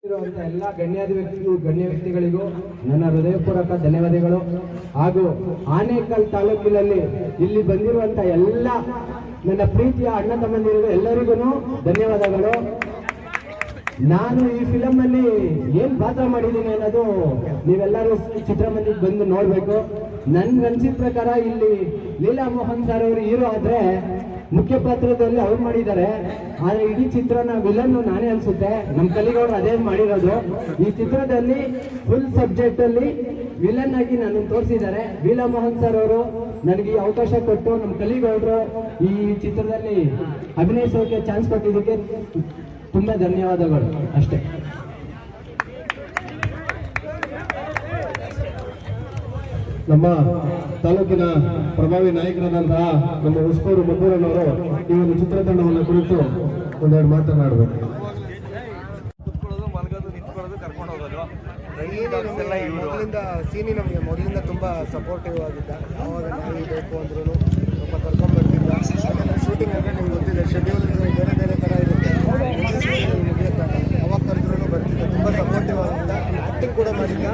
ಎಲ್ಲ ಗಣ್ಯ ವ್ಯಕ್ತಿಗಳಿಗೂ ನನ್ನ ಹೃದಯಪೂರ್ವಕ ಧನ್ಯವಾದಗಳು. ಹಾಗೂ ಆನೇಕಲ್ ತಾಲೂಕಿನಲ್ಲಿ ಇಲ್ಲಿ ಬಂದಿರುವಂತ ಎಲ್ಲ ನನ್ನ ಪ್ರೀತಿಯ ಅಣ್ಣ ತಮ್ಮಂದಿರಿಗೂ ಎಲ್ಲರಿಗೂ ಧನ್ಯವಾದಗಳು. ನಾನು ಈ ಫಿಲಮ್ ಅಲ್ಲಿ ಏನ್ ಪಾತ್ರ ಮಾಡಿದ್ದೀನಿ ಅನ್ನೋದು ನೀವೆಲ್ಲರೂ ಚಿತ್ರಮಂದಿರಕ್ಕೆ ಬಂದು ನೋಡ್ಬೇಕು. ನನ್ಗನ್ಸಿದ ಪ್ರಕಾರ ಇಲ್ಲಿ ಲೀಲಾ ಮೋಹನ್ ಸರ್ ಅವರು ಹೀರೋ ಆದ್ರೆ ಮುಖ್ಯ ಪಾತ್ರದಲ್ಲಿ ಅವ್ರು ಮಾಡಿದ್ದಾರೆ. ಆದ್ರೆ ಇಡೀ ಚಿತ್ರನ ವಿಲನ್ ನಾನೇ ಅನ್ಸುತ್ತೆ. ನಮ್ಮ ಕಲಿಗೌಡರು ಅದೇ ಮಾಡಿರೋದು. ಈ ಚಿತ್ರದಲ್ಲಿ ಫುಲ್ ಸಬ್ಜೆಕ್ಟ್ ಅಲ್ಲಿ ವಿಲನ್ ಆಗಿ ನನ್ನ ತೋರಿಸಿದ್ದಾರೆ. ಲೀಲಾ ಮೋಹನ್ ಸರ್ ಅವರು ನನಗೆ ಈ ಅವಕಾಶ ಕೊಟ್ಟು ನಮ್ಮ ಕಲಿಗೌಡರು ಈ ಚಿತ್ರದಲ್ಲಿ ಅಭಿನಯಿಸೋಕೆ ಚಾನ್ಸ್ ಕೊಟ್ಟಿದ್ದಕ್ಕೆ ತುಂಬಾ ಧನ್ಯವಾದಗಳು. ಅಷ್ಟೇ. ನಮ್ಮ ತಾಲೂಕಿನ ಪ್ರಭಾವಿ ನಾಯಕರಾದಂತಹ ನಮ್ಮ ಉಸ್ಕೂರು ಮದ್ದೂರನವರು ಈ ಒಂದು ಚಿತ್ರತಂಡವನ್ನು ಕುರಿತು ಒಂದೆರಡು ಮಾತನಾಡಬೇಕು. ಮೊದಲಿಂದ ಸೀನಿ ನಮಗೆ ಮೊದಲಿಂದ ತುಂಬ ಸಪೋರ್ಟಿವ್ ಆಗಿದ್ದ. ಆವಾಗ ನಾವು ಬೇಕು ಅಂದ್ರೂ ಸ್ವಲ್ಪ ಕರ್ಕೊಂಡು ಬರ್ತಿದ್ದ. ಯಾಕಂದರೆ ಶೂಟಿಂಗ್ ಅಂದರೆ ನಿಮ್ಗೆ ಗೊತ್ತಿದೆ, ಶೆಡ್ಯೂಲ್ ಬೇರೆ ಬೇರೆ ಥರ ಇರುತ್ತೆ. ಅವಾಗ ಕರೆದ್ರೂ ಬರ್ತಿದ್ದ. ತುಂಬ ಸಪೋರ್ಟಿವ್ ಆಗಿದ್ದ. ಆ್ಯಕ್ಟಿಂಗ್ ಕೂಡ ಮಾಡಿದ್ದ.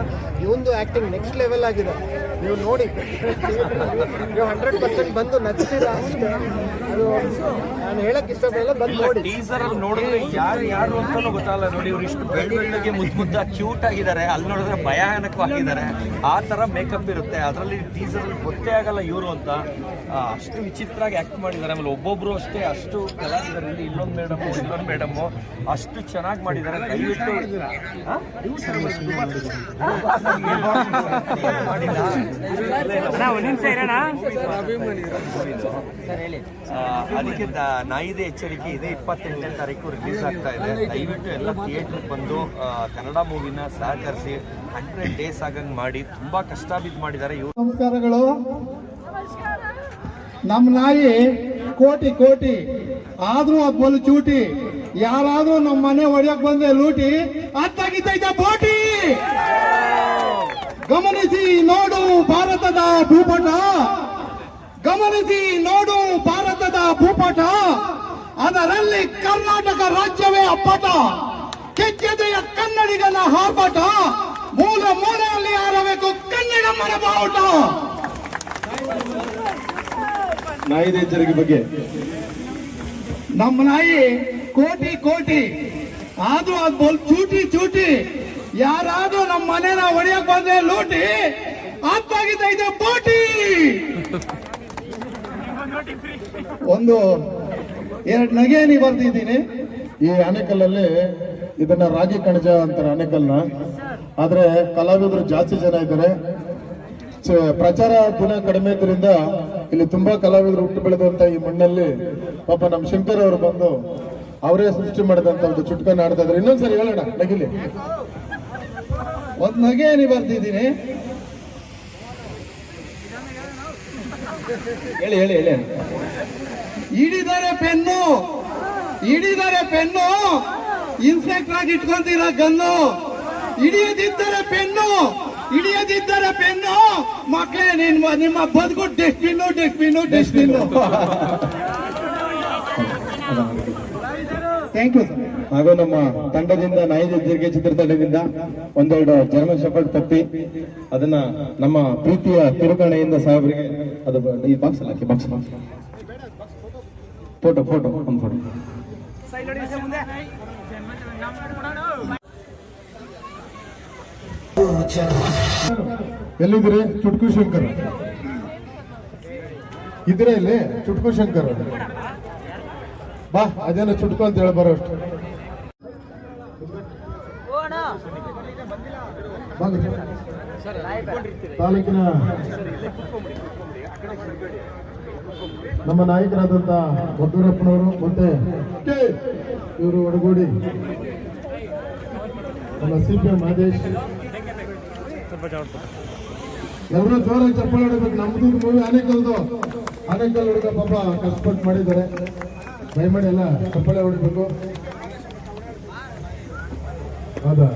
ಇವಂದು ಆ್ಯಕ್ಟಿಂಗ್ ನೆಕ್ಸ್ಟ್ ಲೆವೆಲ್ ಆಗಿದೆ. ನೀವು ನೋಡಿ, ನೀವು 100% ಬಂದು ನಚ್ತೀರ ಅಷ್ಟೇ. ಅದು ನಾನು ಹೇಳಕ್ ಇಷ್ಟಪಡಲ್ಲ, ಬಂದು ನೋಡಿ. ಟೀಸರ್ ಅಲ್ಲಿ ನೋಡಿದ್ರೆ ಯಾರು ಅಂತಾನು ಗೊತ್ತಾಗಲ್ಲ. ನೋಡಿ, ಇವ್ರು ಇಷ್ಟು ಬೆಳ್ಳಿಗೆ ಮುದ್ದ ಕ್ಯೂಟ್ ಆಗಿದ್ದಾರೆ. ಅಲ್ಲಿ ನೋಡಿದ್ರೆ ಭಯಾನಕವಾಗಿದ್ದಾರೆ. ಆ ತರ ಮೇಕಪ್ ಇರುತ್ತೆ. ಅದರಲ್ಲಿ ಟೀಸರ್ ಅಲ್ಲಿ ಗೊತ್ತೇ ಆಗಲ್ಲ ಇವರು ಅಂತ. ಅಷ್ಟು ವಿಚಿತ್ರವಾಗಿ ಆಕ್ಟ್ ಮಾಡಿದ್ದಾರೆ. ಆಮೇಲೆ ಒಬ್ಬೊಬ್ರು ಅಷ್ಟೇ ಅಷ್ಟು ಕಲಾವಿದರು. ಇಲ್ಲಿ ಇಲ್ಲೊಂದು ಮೇಡಮ್ ಅಷ್ಟು ಚೆನ್ನಾಗಿ ಮಾಡಿದ್ದಾರೆ. ದಯವಿಟ್ಟು ಅದಕ್ಕೆ ನಾಯಿದೆ ಎಚ್ಚರಿಕೆ ಇದೆ. 28ನೇ ತಾರೀಕು ರಿಲೀಸ್ ಆಗ್ತಾ ಇದೆ. ದಯವಿಟ್ಟು ಎಲ್ಲ ಥಿಯೇಟರ್ ಬಂದು ಕನ್ನಡ ಮೂವಿನ ಸಹಕರಿಸಿ 100 ಡೇಸ್ ಆಗಂಗ್ ಮಾಡಿ. ತುಂಬಾ ಕಷ್ಟ ಬಿದ್ದು ಮಾಡಿದ್ದಾರೆ ಇವರು. ನಮಸ್ಕಾರಗಳು. ನಮ್ಮ ನಾಯಿ ಕೋಟಿ ಕೋಟಿ ಆದ್ರೂ ಅದು ಬಲು ಚೂಟಿ. ಯಾರಾದ್ರೂ ನಮ್ಮ ಮನೆ ಹೊಡೆಯಕ್ ಬಂದ್ರೆ ಲೂಟಿ. ಅತ್ತಾಗಿದ್ದೈತೆ ಬೋಟಿ. ಗಮನಿಸಿ ನೋಡು ಭಾರತದ ಭೂಪಟ. ಗಮನಿಸಿ ನೋಡು ಭಾರತದ ಭೂಪಟ. ಅದರಲ್ಲಿ ಕರ್ನಾಟಕ ರಾಜ್ಯವೇ ಅಪ್ಪಟ. ಕೆಚ್ಚೆದೆಯ ಕನ್ನಡಿಗನ ಹಾರ್ಪಟ. ಮೂಲ ಮೂಲೆಯಲ್ಲಿ ಆರಬೇಕು ಕನ್ನಡಮ್ಮನ ಬಾವುಟ. ನಾಯಿದೆ ಎಚ್ಚರಿಕೆ ಬಗ್ಗೆ. ನಮ್ಮ ನಾಯಿ ಕೋಟಿ ಕೋಟಿ ಆದ್ರೂ ಅದು ಬೋಲ್ ಚೂಟಿ ಚೂಟಿ. ಯಾರಾದ್ರೂ ನಮ್ಮ ಮನೇನ ಹೊಡೆಯಕ್ ಬಂದ್ರೆ ಲೂಟಿ. ಅತ್ತಾಗಿದೆ ಬೋಟಿ. ಒಂದು 2 ನಗೆನಿ ಬರ್ತಿದ್ದೀನಿ. ಈ ಆನೆಕಲ್ಲಲ್ಲಿ ಇದನ್ನ ರಾಗಿ ಕಣಜ ಅಂತಾರೆ ಆನೆಕಲ್ನ. ಆದ್ರೆ ಕಲಾವಿದರು ಜಾಸ್ತಿ ಜನ ಇದ್ದಾರೆ. ಪ್ರಚಾರ ದಿನ ಕಡಿಮೆ ಇದ್ರಿಂದ ಇಲ್ಲಿ ತುಂಬಾ ಕಲಾವಿದರು ಹುಟ್ಟು ಬೆಳೆದಂತ ಈ ಮಣ್ಣಲ್ಲಿ ಪಾಪ ನಮ್ಮ ಶಂಕರ್ ಅವರು ಬಂದು ಅವರೇ ಸೃಷ್ಟಿ ಮಾಡಿದಂತ ಒಂದು ಚುಟ್ಕನ್ನ ಆಡ್ತಾ ಇದ್ದಾರೆ. ಇನ್ನೊಂದ್ಸರಿ ಹೇಳೋಣ ನಗಿಲಿ. ಒಂದ್ ನಗೆನಿ ಬರ್ತಿದ್ದೀನಿ. ಹೇಳಿ ಹೇಳಿ ಹೇಳಿ. ಹಿಡಿದರೆ ಪೆನ್ನು ಇನ್ಸ್ಪೆಕ್ಟರ್ ಆಗಿ ಇಟ್ಕೊಂತೀರ ಗನ್ನು. ಹಿಡಿಯದಿದ್ದರೆ ಪೆನ್ನು ಮಕ್ಕಳೇ ನಿಮ್ಮ ಬದುಕು ಡಸ್ಟ್ಬಿನ್ನು. Thank you sir. ಹಾಗೂ ನಮ್ಮ ತಂಡದಿಂದ ನಾಯಿದೆ ಎಚ್ಚರಿಕೆ ಚಿತ್ರತಂಡದಿಂದ ಒಂದೆರಡು ಜರ್ಮನ್ ಶೆಫರ್ಡ್ ತಪ್ಪಿ ಅದನ್ನ ನಮ್ಮ ಪ್ರೀತಿಯ ತಿರುಕಣೆಯಿಂದ ಸಾಹೇಬರಿಗೆ ಅದು ಈ ಬಾಕ್ಸ್ ಅಲ್ಲ ಬಾಕ್ಸ್ ಫೋಟೋ ಒಂದು ಫೋಟೋ. ಎಲ್ಲಿದ್ದೀರಿ? ಚುಟ್ಕು ಶಂಕರ್ ಇದ್ರೆ ಇಲ್ಲಿ ಚುಟ್ಕು ಶಂಕರ್ ಬಾ. ಅದೇನೋ ಚುಟ್ಕು ಅಂತ ಹೇಳಿ ಬರೋ ಅಷ್ಟು. ತಾಲೂಕಿನ ನಮ್ಮ ನಾಯಕರಾದಂತ ಮದ್ದೂರಪ್ಪನವರು ಮತ್ತೆ ಇವರು ಒಡಗೂಡಿ ನಮ್ಮ CPM ಮಾದೇಶ್ ಎಲ್ಲರೂ ಜೋರಾಗಿ ಚಪ್ಪಾಳೆ ಹೊಡಿಬೇಕು. ನಮ್ದು ಮೂವಿ ಆನೇಕಲ್ ಹುಡುಗ ಪಾಪ ಕಷ್ಟಪಟ್ಟು ಮಾಡಿದ್ದಾರೆ. ದಯಮಾಡಿ ಎಲ್ಲ ಚಪ್ಪಾಳೆ ಹೊಡಿಬೇಕು. ಹೌದಾ?